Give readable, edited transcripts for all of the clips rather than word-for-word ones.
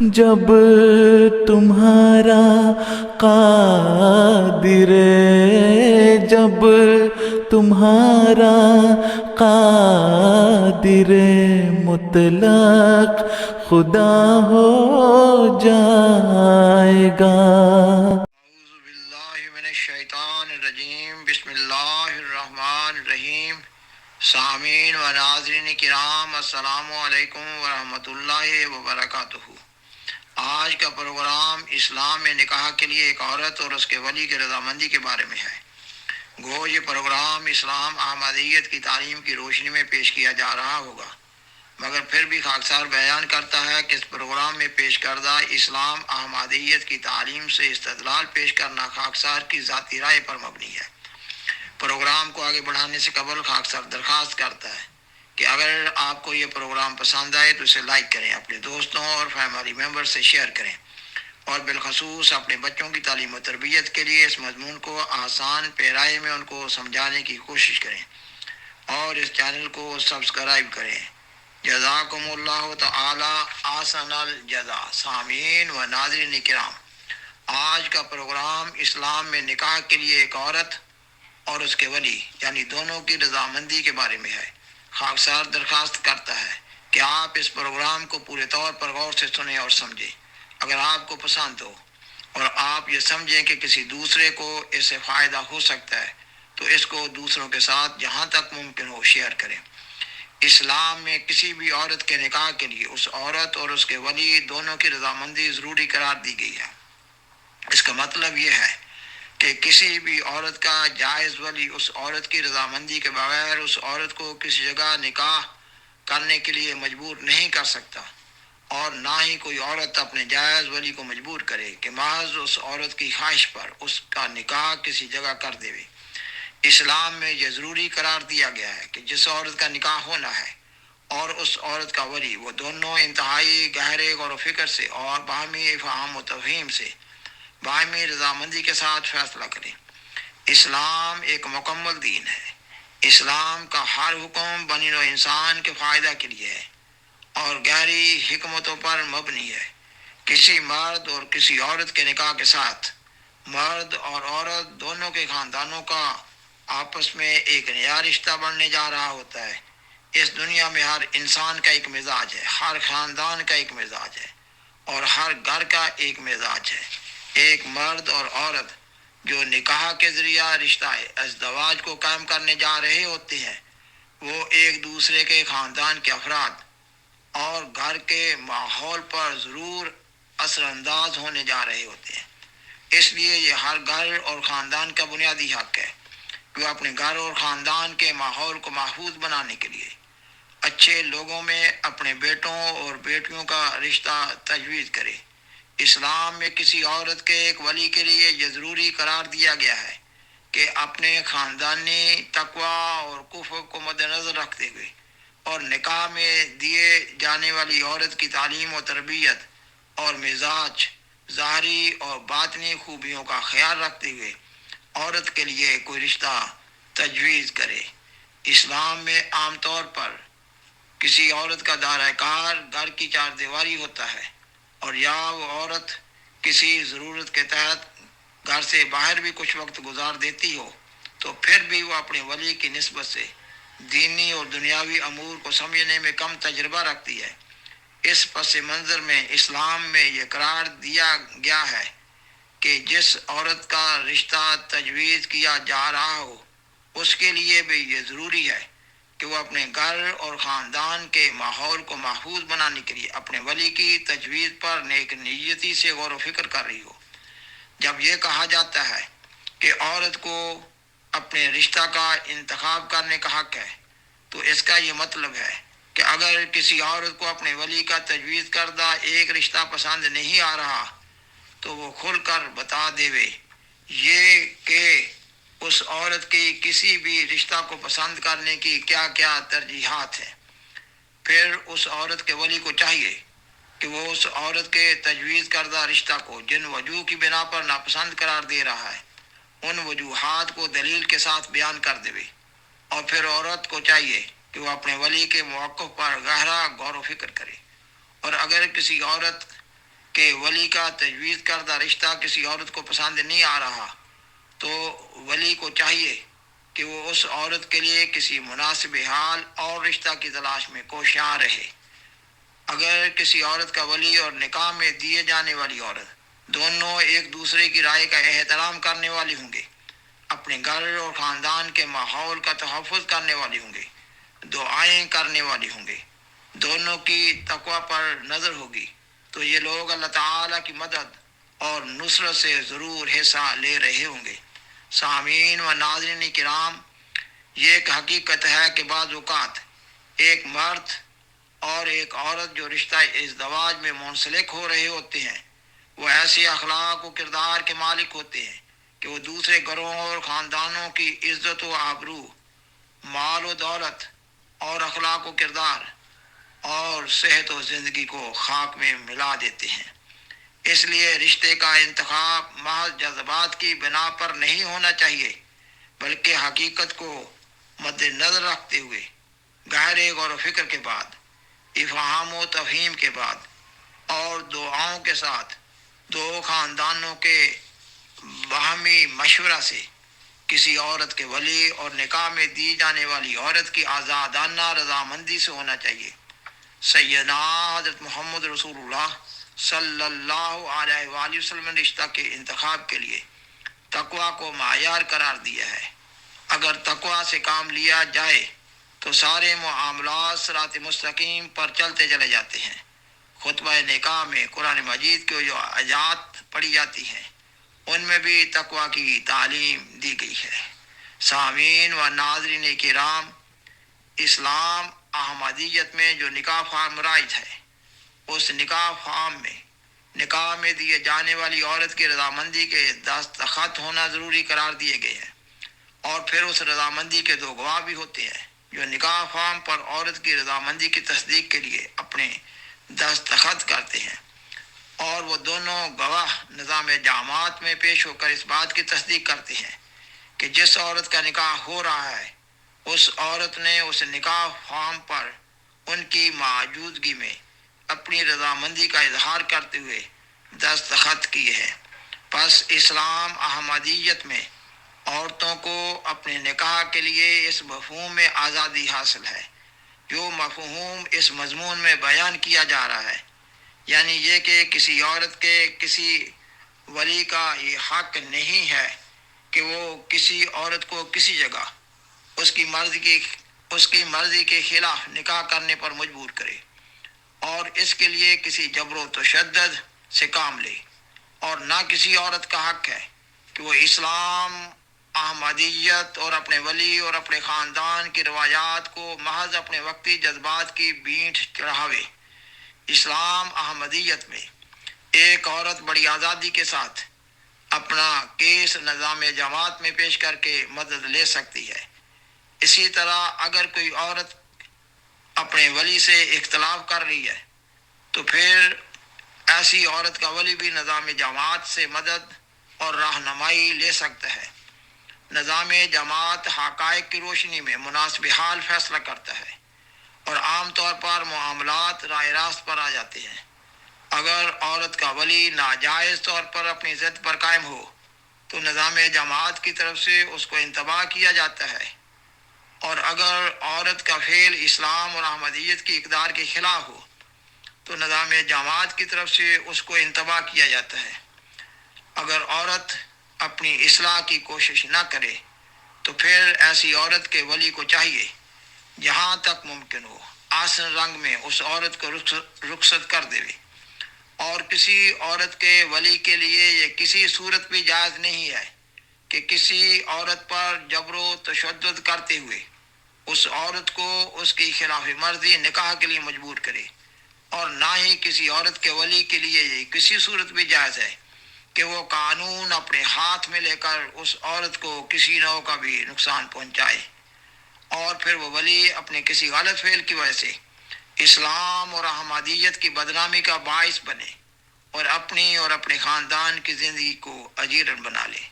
جب تمہارا قادر، جب تمہارا قادر مطلق خدا ہو جائے گا۔ اعوذ باللہ من الشیطان الرجیم، بسم اللہ الرحمن الرحیم۔ سامعین و ناظرین کرام، السلام علیکم ورحمۃ اللہ وبرکاتہ۔ آج کا پروگرام اسلام میں نکاح کے لیے ایک عورت اور اس کے ولی کی رضامندی کے بارے میں ہے۔ گو یہ پروگرام اسلام احمدیت کی تعلیم کی روشنی میں پیش کیا جا رہا ہوگا، مگر پھر بھی خاکسار بیان کرتا ہے کہ اس پروگرام میں پیش کردہ اسلام احمدیت کی تعلیم سے استدلال پیش کرنا خاکسار کی ذاتی رائے پر مبنی ہے۔ پروگرام کو آگے بڑھانے سے قبل خاکسار درخواست کرتا ہے کہ اگر آپ کو یہ پروگرام پسند آئے تو اسے لائک کریں، اپنے دوستوں اور فیملی ممبر سے شیئر کریں، اور بالخصوص اپنے بچوں کی تعلیم و تربیت کے لیے اس مضمون کو آسان پیرائے میں ان کو سمجھانے کی کوشش کریں، اور اس چینل کو سبسکرائب کریں۔ جزاکم اللہ تعالی احسن الجزا۔ سامعین و ناظرین کرام، آج کا پروگرام اسلام میں نکاح کے لیے ایک عورت اور اس کے ولی یعنی دونوں کی رضامندی کے بارے میں ہے۔ خاکسار درخواست کرتا ہے کہ آپ اس پروگرام کو پورے طور پر غور سے سنیں اور سمجھیں۔ اگر آپ کو پسند ہو اور آپ یہ سمجھیں کہ کسی دوسرے کو اس سے فائدہ ہو سکتا ہے تو اس کو دوسروں کے ساتھ جہاں تک ممکن ہو شیئر کریں۔ اسلام میں کسی بھی عورت کے نکاح کے لیے اس عورت اور اس کے ولی دونوں کی رضامندی ضروری قرار دی گئی ہے۔ اس کا مطلب یہ ہے کہ کسی بھی عورت کا جائز ولی اس عورت کی رضامندی کے بغیر اس عورت کو کسی جگہ نکاح کرنے کے لیے مجبور نہیں کر سکتا، اور نہ ہی کوئی عورت اپنے جائز ولی کو مجبور کرے کہ محض اس عورت کی خواہش پر اس کا نکاح کسی جگہ کر دے۔ اسلام میں یہ ضروری قرار دیا گیا ہے کہ جس عورت کا نکاح ہونا ہے اور اس عورت کا ولی، وہ دونوں انتہائی گہرے غور و فکر سے اور باہمی فہم و تفہیم سے باہمی رضامندی کے ساتھ فیصلہ کریں۔ اسلام ایک مکمل دین ہے۔ اسلام کا ہر حکم بنی نوع انسان کے فائدہ کے لیے ہے اور گہری حکمتوں پر مبنی ہے۔ کسی مرد اور کسی عورت کے نکاح کے ساتھ مرد اور عورت دونوں کے خاندانوں کا آپس میں ایک نیا رشتہ بننے جا رہا ہوتا ہے۔ اس دنیا میں ہر انسان کا ایک مزاج ہے، ہر خاندان کا ایک مزاج ہے، اور ہر گھر کا ایک مزاج ہے۔ ایک مرد اور عورت جو نکاح کے ذریعہ رشتہ ازدواج کو قائم کرنے جا رہے ہوتے ہیں، وہ ایک دوسرے کے خاندان کے افراد اور گھر کے ماحول پر ضرور اثر انداز ہونے جا رہے ہوتے ہیں۔ اس لیے یہ ہر گھر اور خاندان کا بنیادی حق ہے کہ وہ اپنے گھر اور خاندان کے ماحول کو محفوظ بنانے کے لیے اچھے لوگوں میں اپنے بیٹوں اور بیٹیوں کا رشتہ تجویز کرے۔ اسلام میں کسی عورت کے ایک ولی کے لیے یہ ضروری قرار دیا گیا ہے کہ اپنے خاندانی تقوی اور کفر کو مد نظر رکھتے ہوئے اور نکاح میں دیے جانے والی عورت کی تعلیم و تربیت اور مزاج، ظاہری اور باطنی خوبیوں کا خیال رکھتے ہوئے عورت کے لیے کوئی رشتہ تجویز کرے۔ اسلام میں عام طور پر کسی عورت کا دائرہ کار گھر کی چار دیواری ہوتا ہے، اور یا وہ عورت کسی ضرورت کے تحت گھر سے باہر بھی کچھ وقت گزار دیتی ہو تو پھر بھی وہ اپنے ولی کی نسبت سے دینی اور دنیاوی امور کو سمجھنے میں کم تجربہ رکھتی ہے۔ اس پس منظر میں اسلام میں یہ قرار دیا گیا ہے کہ جس عورت کا رشتہ تجویز کیا جا رہا ہو اس کے لیے بھی یہ ضروری ہے کہ وہ اپنے گھر اور خاندان کے ماحول کو محفوظ بنانے کے لیے اپنے ولی کی تجویز پر نیک نیتی سے غور و فکر کر رہی ہو۔ جب یہ کہا جاتا ہے کہ عورت کو اپنے رشتہ کا انتخاب کرنے کا حق ہے تو اس کا یہ مطلب ہے کہ اگر کسی عورت کو اپنے ولی کا تجویز کردہ ایک رشتہ پسند نہیں آ رہا تو وہ کھل کر بتا دے یہ کہ اس عورت کی کسی بھی رشتہ کو پسند کرنے کی کیا کیا ترجیحات ہیں۔ پھر اس عورت کے ولی کو چاہیے کہ وہ اس عورت کے تجویز کردہ رشتہ کو جن وجوہ کی بنا پر ناپسند قرار دے رہا ہے ان وجوہات کو دلیل کے ساتھ بیان کر دے، اور پھر عورت کو چاہیے کہ وہ اپنے ولی کے موقف پر گہرا غور و فکر کرے۔ اور اگر کسی عورت کہ ولی کا تجویز کردہ رشتہ کسی عورت کو پسند نہیں آ رہا تو ولی کو چاہیے کہ وہ اس عورت کے لیے کسی مناسب حال اور رشتہ کی تلاش میں کوشاں رہے۔ اگر کسی عورت کا ولی اور نکاح میں دیے جانے والی عورت دونوں ایک دوسرے کی رائے کا احترام کرنے والی ہوں گے، اپنے گھر اور خاندان کے ماحول کا تحفظ کرنے والی ہوں گے، دعائیں کرنے والی ہوں گے، دونوں کی تقوی پر نظر ہوگی، تو یہ لوگ اللہ تعالیٰ کی مدد اور نصرت سے ضرور حصہ لے رہے ہوں گے۔ سامعین و ناظرین کرام، یہ ایک حقیقت ہے کہ بعض اوقات ایک مرد اور ایک عورت جو رشتہ ازدواج میں منسلک ہو رہے ہوتے ہیں وہ ایسے اخلاق و کردار کے مالک ہوتے ہیں کہ وہ دوسرے گھروں اور خاندانوں کی عزت و آبرو، مال و دولت اور اخلاق و کردار اور صحت و زندگی کو خاک میں ملا دیتے ہیں۔ اس لیے رشتے کا انتخاب محض جذبات کی بنا پر نہیں ہونا چاہیے، بلکہ حقیقت کو مد نظر رکھتے ہوئے گہرے غور و فکر کے بعد، افہام و تفہیم کے بعد اور دعاؤں کے ساتھ دو خاندانوں کے باہمی مشورہ سے کسی عورت کے ولی اور نکاح میں دی جانے والی عورت کی آزادانہ رضامندی سے ہونا چاہیے۔ سیدنا حضرت محمد رسول اللہ صلی اللہ علیہ وآلہ وسلم نے رشتہ کے انتخاب کے لیے تقوی کو معیار قرار دیا ہے۔ اگر تقوی سے کام لیا جائے تو سارے معاملات صراط مستقیم پر چلتے چلے جاتے ہیں۔ خطبہ نکاح میں قرآن مجید کی جو آیات پڑھی جاتی ہیں ان میں بھی تقوی کی تعلیم دی گئی ہے۔ سامعین و ناظرین کرام، اسلام احمدیت میں جو نکاح فارم رائج ہے، اس نکاح فارم میں نکاح میں دیے جانے والی عورت کی رضامندی کے دستخط ہونا ضروری قرار دیے گئے ہیں، اور پھر اس رضامندی کے دو گواہ بھی ہوتے ہیں جو نکاح فارم پر عورت کی رضامندی کی تصدیق کے لیے اپنے دستخط کرتے ہیں، اور وہ دونوں گواہ نظام جامعات میں پیش ہو کر اس بات کی تصدیق کرتے ہیں کہ جس عورت کا نکاح ہو رہا ہے اس عورت نے اس نکاح فارم پر ان کی موجودگی میں اپنی رضامندی کا اظہار کرتے ہوئے دستخط کیے ہیں۔ پس اسلام احمدیت میں عورتوں کو اپنے نکاح کے لیے اس مفہوم میں آزادی حاصل ہے جو مفہوم اس مضمون میں بیان کیا جا رہا ہے، یعنی یہ کہ کسی عورت کے کسی ولی کا یہ حق نہیں ہے کہ وہ کسی عورت کو کسی جگہ اس کی مرضی کے خلاف نکاح کرنے پر مجبور کرے، اور اس کے لیے کسی جبر و تشدد سے کام لے، اور نہ کسی عورت کا حق ہے کہ وہ اسلام احمدیت اور اپنے ولی اور اپنے خاندان کی روایات کو محض اپنے وقتی جذبات کی بینٹ چڑھاوے۔ اسلام احمدیت میں ایک عورت بڑی آزادی کے ساتھ اپنا کیس نظام جماعت میں پیش کر کے مدد لے سکتی ہے۔ اسی طرح اگر کوئی عورت اپنے ولی سے اختلاف کر رہی ہے تو پھر ایسی عورت کا ولی بھی نظام جماعت سے مدد اور رہنمائی لے سکتا ہے۔ نظام جماعت حقائق کی روشنی میں مناسب حال فیصلہ کرتا ہے اور عام طور پر معاملات رائے راست پر آ جاتے ہیں۔ اگر عورت کا ولی ناجائز طور پر اپنی ضد پر قائم ہو تو نظام جماعت کی طرف سے اس کو انتباہ کیا جاتا ہے، اور اگر عورت کا فعل اسلام اور احمدیت کی اقدار کے خلاف ہو تو نظام جماعت کی طرف سے اس کو انتباہ کیا جاتا ہے۔ اگر عورت اپنی اصلاح کی کوشش نہ کرے تو پھر ایسی عورت کے ولی کو چاہیے جہاں تک ممکن ہو آسن رنگ میں اس عورت کو رخصت کر دے، اور کسی عورت کے ولی کے لیے یہ کسی صورت بھی جائز نہیں ہے کہ کسی عورت پر جبر و تشدد کرتے ہوئے اس عورت کو اس کی خلاف مرضی نکاح کے لیے مجبور کرے، اور نہ ہی کسی عورت کے ولی کے لیے یہ کسی صورت بھی جائز ہے کہ وہ قانون اپنے ہاتھ میں لے کر اس عورت کو کسی نوع کا بھی نقصان پہنچائے، اور پھر وہ ولی اپنے کسی غلط فعل کی وجہ سے اسلام اور احمدیت کی بدنامی کا باعث بنے اور اپنی اور اپنے خاندان کی زندگی کو اجیرن بنا لے۔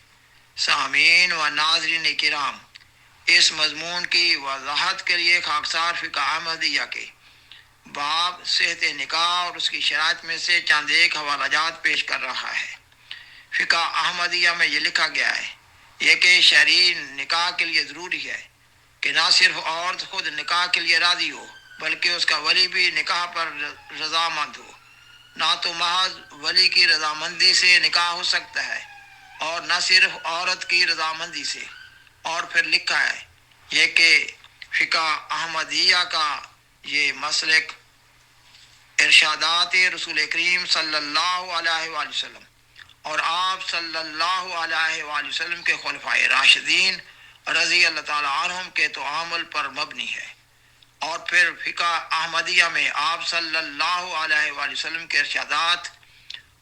سامعین و ناظرین کرام، اس مضمون کی وضاحت کے لیے خاکسار فقہ احمدیہ کے باب صحت نکاح اور اس کی شرائط میں سے چند ایک حوالہ جات پیش کر رہا ہے۔ فقہ احمدیہ میں یہ لکھا گیا ہے یہ کہ شرعی نکاح کے لیے ضروری ہے کہ نہ صرف عورت خود نکاح کے لیے راضی ہو بلکہ اس کا ولی بھی نکاح پر رضامند ہو۔ نہ تو محض ولی کی رضامندی سے نکاح ہو سکتا ہے اور نہ صرف عورت کی رضامندی سے۔ اور پھر لکھا ہے یہ کہ فقہ احمدیہ کا یہ مسلک ارشادات رسول کریم صلی اللہ علیہ وآلہ وسلم اور آپ صلی اللہ علیہ وآلہ وسلم کے خلفائے راشدین رضی اللہ تعالیٰ عنہم کے تعامل پر مبنی ہے۔ اور پھر فقہ احمدیہ میں آپ صلی اللہ علیہ وآلہ وسلم کے ارشادات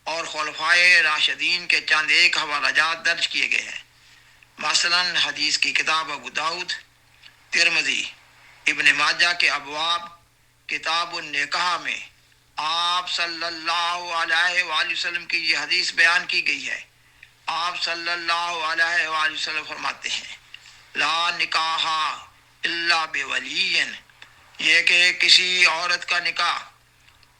اور خلفائے راشدین کے چند ایک حوالہ جات درج کیے گئے ہیں۔ مثلا حدیث کی کتاب ابو داؤد، ترمذی، ابن ماجہ کے ابواب کتاب النکاح میں آپ صلی اللہ علیہ وآلہ وسلم کی یہ حدیث بیان کی گئی ہے۔ آپ صلی اللہ علیہ وآلہ وسلم فرماتے ہیں لا نکاح الا بولی، یہ کہ کسی عورت کا نکاح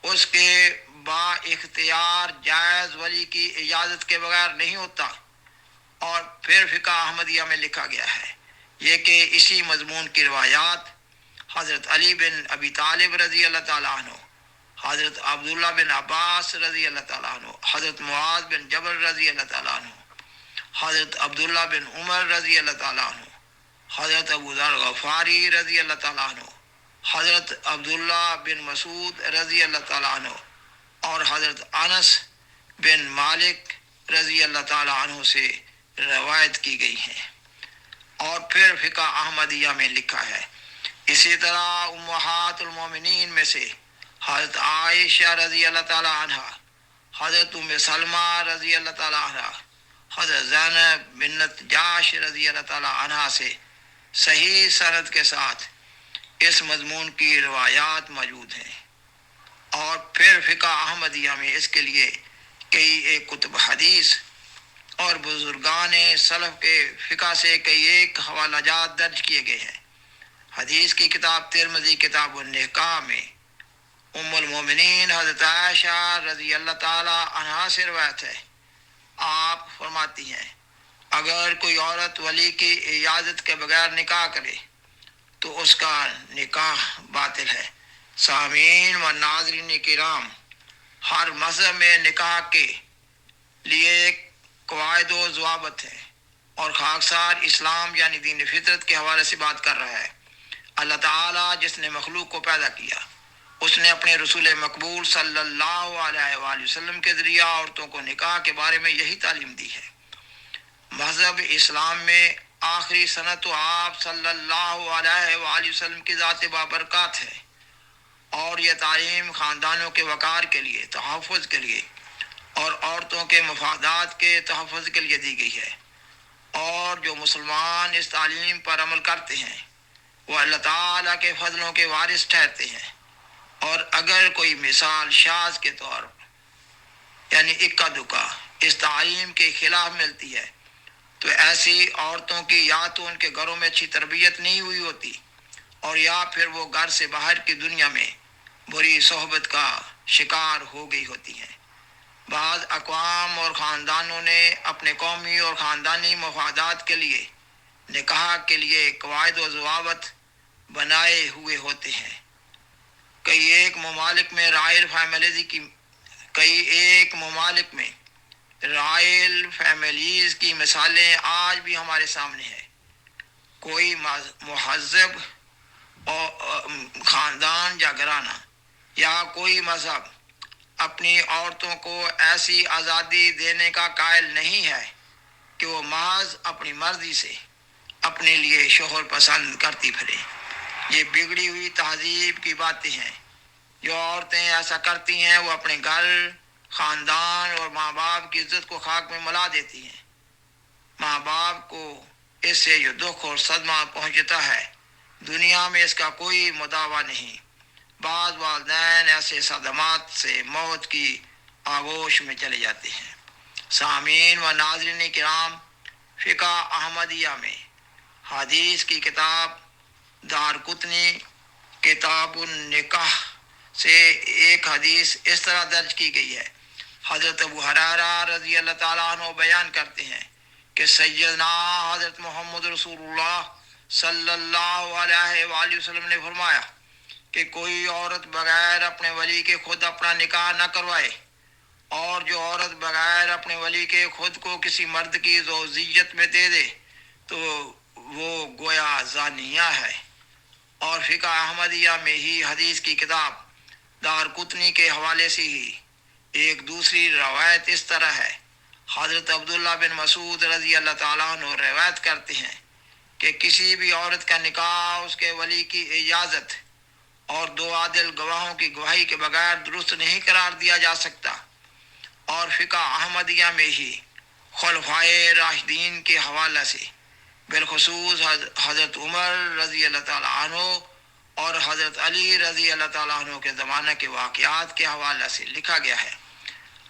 اس کے با اختیار جائز ولی کی اجازت کے بغیر نہیں ہوتا۔ اور پھر فقہ احمدیہ میں لکھا گیا ہے یہ کہ اسی مضمون کی روایات حضرت علی بن ابی طالب رضی اللہ تعالیٰ عنہ، حضرت عبداللہ بن عباس رضی اللہ تعالیٰ عنہ، حضرت معاذ بن جبل رضی اللہ تعالیٰ عنہ، حضرت عبداللہ بن عمر رضی اللہ تعالیٰ عنہ، حضرت ابو ذر غفاری رضی اللہ تعالیٰ عنہ، حضرت عبداللہ بن مسعود رضی اللہ تعالیٰ عنہ اور حضرت انس بن مالک رضی اللہ تعالیٰ عنہ سے روایت کی گئی ہیں۔ اور پھر فقہ احمدیہ میں لکھا ہے اسی طرح امہات المومنین میں سے حضرت عائشہ رضی اللہ تعالیٰ عنہ، حضرت ام سلمہ رضی اللہ تعالیٰ عنہ، حضرت زینب بنت جاش رضی اللہ تعالیٰ عنہ سے صحیح سند کے ساتھ اس مضمون کی روایات موجود ہیں۔ اور پھر فقہ احمدیہ میں اس کے لیے کئی ایک کتب حدیث اور بزرگان سلف کے فقہ سے کئی ایک حوالہ جات درج کیے گئے ہیں۔ حدیث کی کتاب ترمذی کتاب النکاح میں ام المومنین حضرت عائشہ رضی اللہ تعالی عنہا سے روایت ہے، آپ فرماتی ہیں اگر کوئی عورت ولی کی اجازت کے بغیر نکاح کرے تو اس کا نکاح باطل ہے۔ سامعین و ناظرین کرام، ہر مذہب میں نکاح کے لیے قواعد و ضوابط ہیں اور خاکسار اسلام یعنی دین فطرت کے حوالے سے بات کر رہا ہے۔ اللہ تعالیٰ جس نے مخلوق کو پیدا کیا اس نے اپنے رسول مقبول صلی اللہ علیہ وآلہ وسلم کے ذریعہ عورتوں کو نکاح کے بارے میں یہی تعلیم دی ہے۔ مذہب اسلام میں آخری سنت تو آپ صلی اللہ علیہ وآلہ وسلم کی ذات بابرکات ہے اور یہ تعلیم خاندانوں کے وقار کے لیے، تحفظ کے لیے اور عورتوں کے مفادات کے تحفظ کے لیے دی گئی ہے۔ اور جو مسلمان اس تعلیم پر عمل کرتے ہیں وہ اللہ تعالیٰ کے فضلوں کے وارث ٹھہرتے ہیں۔ اور اگر کوئی مثال شاذ کے طور یعنی اکا دکا اس تعلیم کے خلاف ملتی ہے تو ایسی عورتوں کی یا تو ان کے گھروں میں اچھی تربیت نہیں ہوئی ہوتی اور یا پھر وہ گھر سے باہر کی دنیا میں بری صحبت کا شکار ہو گئی ہوتی ہیں۔ بعض اقوام اور خاندانوں نے اپنے قومی اور خاندانی مفادات کے لیے نکاح کے لیے قواعد و ضوابط بنائے ہوئے ہوتے ہیں۔ کئی ایک ممالک میں رائل فیملیز کی مثالیں آج بھی ہمارے سامنے ہیں۔ کوئی مہذب خاندان یا گھرانہ یا کوئی مذہب اپنی عورتوں کو ایسی آزادی دینے کا قائل نہیں ہے کہ وہ محض اپنی مرضی سے اپنے لیے شوہر پسند کرتی پھرے۔ یہ بگڑی ہوئی تہذیب کی باتیں ہیں۔ جو عورتیں ایسا کرتی ہیں وہ اپنے گھر، خاندان اور ماں باپ کی عزت کو خاک میں ملا دیتی ہیں۔ ماں باپ کو اس سے جو دکھ اور صدمہ پہنچتا ہے دنیا میں اس کا کوئی مداوع نہیں۔ بعض والدین ایسے صدمات سے موت کی آغوش میں چلے جاتے ہیں۔ سامعین و ناظرین کرام، فقہ احمدیہ میں حدیث کی کتاب دار قطنی کتاب النکاح سے ایک حدیث اس طرح درج کی گئی ہے۔ حضرت ابو ہریرہ رضی اللہ تعالیٰ عنہ بیان کرتے ہیں کہ سیدنا حضرت محمد رسول اللہ صلی اللہ علیہ وآلہ وسلم نے فرمایا کہ کوئی عورت بغیر اپنے ولی کے خود اپنا نکاح نہ کروائے، اور جو عورت بغیر اپنے ولی کے خود کو کسی مرد کی زوجیت میں دے دے تو وہ گویا زانیہ ہے۔ اور فقہ احمدیہ میں ہی حدیث کی کتاب دارقطنی کے حوالے سے ہی ایک دوسری روایت اس طرح ہے۔ حضرت عبداللہ بن مسعود رضی اللہ تعالیٰ عنہ روایت کرتے ہیں کہ کسی بھی عورت کا نکاح اس کے ولی کی اجازت اور دو عادل گواہوں کی گواہی کے بغیر درست نہیں قرار دیا جا سکتا۔ اور فقہ احمدیہ میں ہی خلفائے راشدین کے حوالہ سے بالخصوص حضرت عمر رضی اللہ تعالیٰ عنہ اور حضرت علی رضی اللہ تعالیٰ عنہ کے زمانہ کے واقعات کے حوالہ سے لکھا گیا ہے۔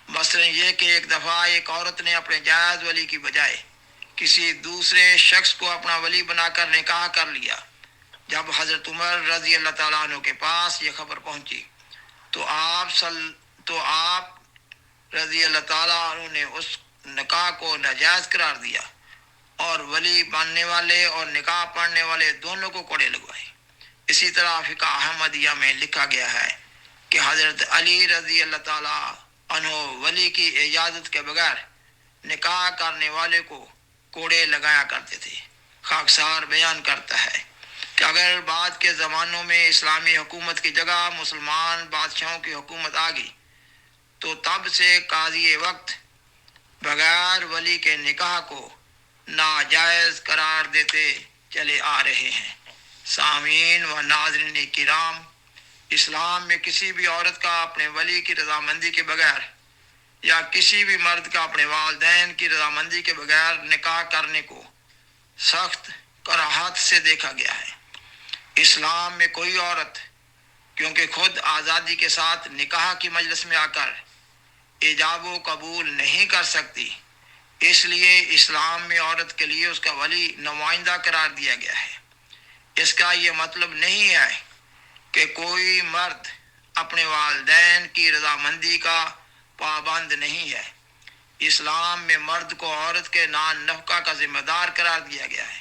مثلا یہ کہ ایک دفعہ ایک عورت نے اپنے جائز ولی کی بجائے کسی دوسرے شخص کو اپنا ولی بنا کر نکاح کر لیا۔ جب حضرت عمر رضی اللہ تعالیٰ عنہ کے پاس یہ خبر پہنچی تو آپ رضی اللہ تعالیٰ عنہ نے اس نکاح کو ناجائز قرار دیا اور ولی بننے والے اور نکاح پڑھنے والے دونوں کو کوڑے لگوائے۔ اسی طرح فقہ احمدیہ میں لکھا گیا ہے کہ حضرت علی رضی اللہ تعالیٰ عنہ ولی کی اجازت کے بغیر نکاح کرنے والے کو کوڑے لگایا کرتے تھے۔ خاکسار بیان کرتا ہے کہ اگر بعد کے زمانوں میں اسلامی حکومت کی جگہ مسلمان بادشاہوں کی حکومت آ گئی تو تب سے قاضی وقت بغیر ولی کے نکاح کو ناجائز قرار دیتے چلے آ رہے ہیں۔ سامعین و ناظرین کرام، اسلام میں کسی بھی عورت کا اپنے ولی کی رضامندی کے بغیر یا کسی بھی مرد کا اپنے والدین کی رضامندی کے بغیر نکاح کرنے کو سخت کراہت سے دیکھا گیا ہے۔ اسلام میں کوئی عورت کیونکہ خود آزادی کے ساتھ نکاح کی مجلس میں آ کر ایجاب و قبول نہیں کر سکتی، اس لیے اسلام میں عورت کے لیے اس کا ولی نمائندہ قرار دیا گیا ہے۔ اس کا یہ مطلب نہیں ہے کہ کوئی مرد اپنے والدین کی رضامندی کا پابند نہیں ہے۔ اسلام میں مرد کو عورت کے نان نفقہ کا ذمہ دار قرار دیا گیا ہے،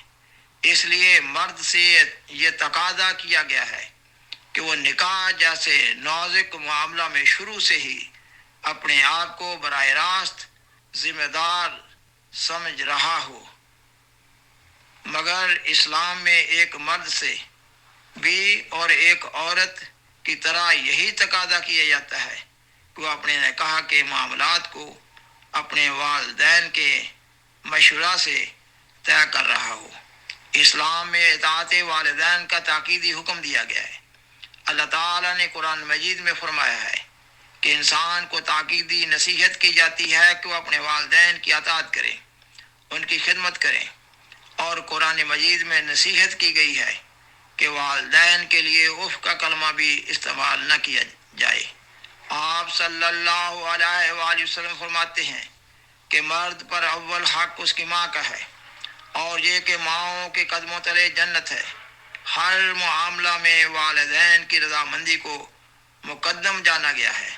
اس لیے مرد سے یہ تقاضا کیا گیا ہے کہ وہ نکاح جیسے نازک معاملہ میں شروع سے ہی اپنے آپ کو براہ راست ذمہ دار سمجھ رہا ہو۔ مگر اسلام میں ایک مرد سے بھی اور ایک عورت کی طرح یہی تقاضا کیا جاتا ہے کہ وہ اپنے نکاح کے معاملات کو اپنے والدین کے مشورہ سے طے کر رہا ہو۔ اسلام میں اطاعت والدین کا تاکیدی حکم دیا گیا ہے۔ اللہ تعالیٰ نے قرآن مجید میں فرمایا ہے کہ انسان کو تاکیدی نصیحت کی جاتی ہے کہ وہ اپنے والدین کی اطاعت کرے، ان کی خدمت کریں، اور قرآن مجید میں نصیحت کی گئی ہے کہ والدین کے لیے اف کا کلمہ بھی استعمال نہ کیا جائے۔ آپ صلی اللہ علیہ وآلہ وسلم فرماتے ہیں کہ مرد پر اول حق اس کی ماں کا ہے، اور یہ کہ ماؤں کے قدموں تلے جنت ہے۔ ہر معاملہ میں والدین کی رضامندی کو مقدم جانا گیا ہے۔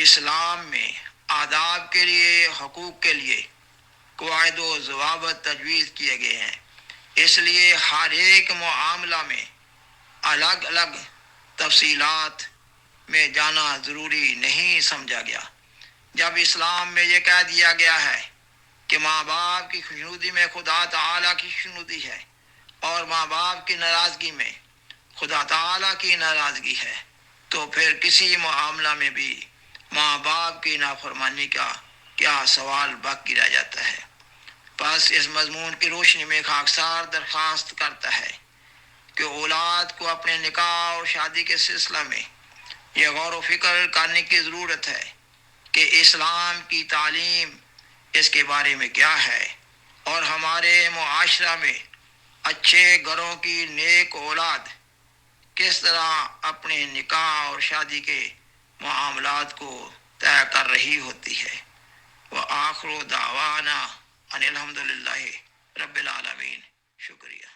اسلام میں آداب کے لیے، حقوق کے لیے قواعد و ضوابط تجویز کیے گئے ہیں، اس لیے ہر ایک معاملہ میں الگ الگ تفصیلات میں جانا ضروری نہیں سمجھا گیا۔ جب اسلام میں یہ کہہ دیا گیا ہے کہ ماں باپ کی خوشنودی میں خدا تعالیٰ کی خوشنودی ہے اور ماں باپ کی ناراضگی میں خدا تعالیٰ کی ناراضگی ہے، تو پھر کسی معاملہ میں بھی ماں باپ کی نافرمانی کا کیا سوال باقی رہ جاتا ہے۔ بس اس مضمون کی روشنی میں خاکسار درخواست کرتا ہے کہ اولاد کو اپنے نکاح اور شادی کے سلسلہ میں یہ غور و فکر کرنے کی ضرورت ہے کہ اسلام کی تعلیم اس کے بارے میں کیا ہے، اور ہمارے معاشرہ میں اچھے گھروں کی نیک اولاد کس طرح اپنے نکاح اور شادی کے معاملات کو طے کر رہی ہوتی ہے۔ وآخر دعوانا ان الحمدللہ رب العالمین۔ شکریہ۔